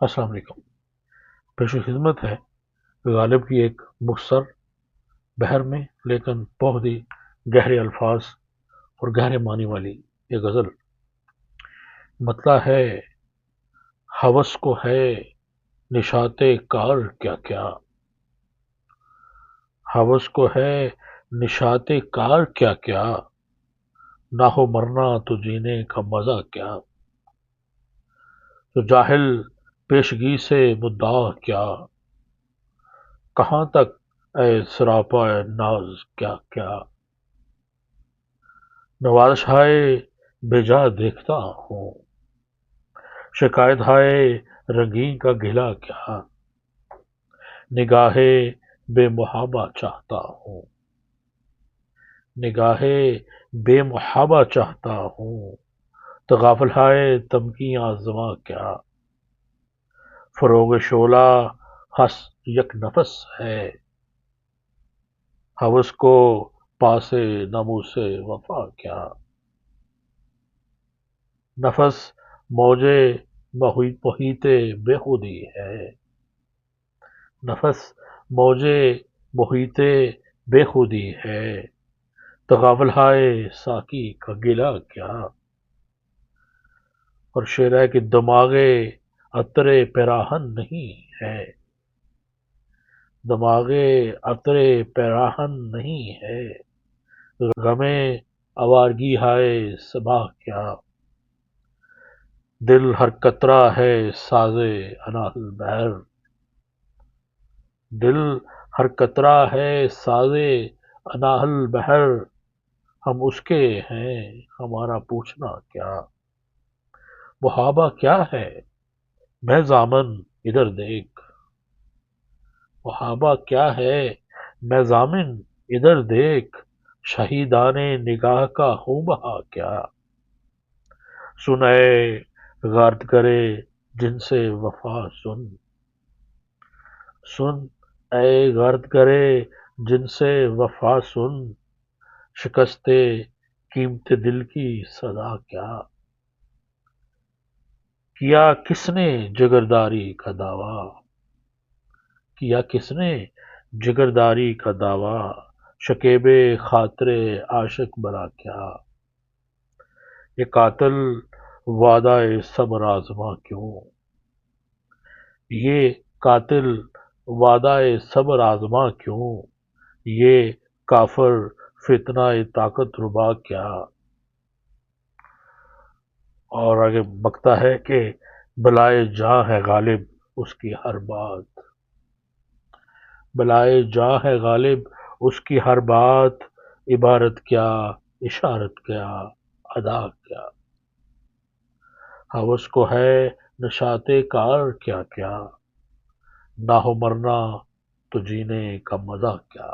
السلام علیکم۔ پیش خدمت ہے غالب کی ایک مختصر بحر میں لیکن بہت ہی گہرے الفاظ اور گہرے معنی والی یہ غزل۔ مطلع ہے ہوس کو ہے نشاط کار کیا کیا، ہوس کو ہے نشاط کار کیا کیا، نہ ہو مرنا تو جینے کا مزہ کیا، تو جاہل پیشگی سے مدعا کیا، کہاں تک اے سراپا ناز کیا کیا، نوازش ہائے بے جا دیکھتا ہوں، شکایت ہائے رنگین کا گلا کیا، نگاہ بے محابہ چاہتا ہوں، نگاہ بے محابہ چاہتا ہوں، تو غافل ہائے تمکین آزما کیا، فروغ شعلہ ہس یک نفس ہے، ہوس کو پاسے ناموس وفا کیا، نفس موجے محیط بے خودی ہے، نفس موجے محیط بے خودی ہے، تو غافل ہائے ساقی کا گلہ کیا، اور شعر ہے کہ دماغ عطر پیراہن نہیں ہے، دماغ عطر پیراہن نہیں ہے، غم آوارگی ہائے صبا کیا، دل ہر قطرہ ہے ساز اناہ البحر، دل ہر قطرہ ہے ساز اناہ البحر، ہم اس کے ہیں ہمارا پوچھنا کیا، محابہ کیا ہے میں ضامن ادھر دیکھ، محابہ کیا ہے میں ضامن ادھر دیکھ، شہیدان نگاہ کا ہوں بہا کیا، سن اے غارت کرے جن سے وفا سن، سن اے غارت کرے جن سے وفا سن، شکست قیمت دل کی صدا کیا، کیا کس نے جگرداری کا دعویٰ، کیا کس نے جگرداری کا دعویٰ، شکیب خاطر عاشق بھلا کیا، یہ قاتل وعدہ صبر آزما کیوں، یہ قاتل وعدہ صبر آزما کیوں، یہ کافر فتنہ طاقت ربا کیا، اور آگے بکتا ہے کہ بلائے جاں ہے غالب اس کی ہر بات، بلائے جاں ہے غالب اس کی ہر بات، عبارت کیا اشارت کیا ادا کیا، ہوس کو ہے نشاط کار کیا کیا، نہ ہو مرنا تو جینے کا مزہ کیا۔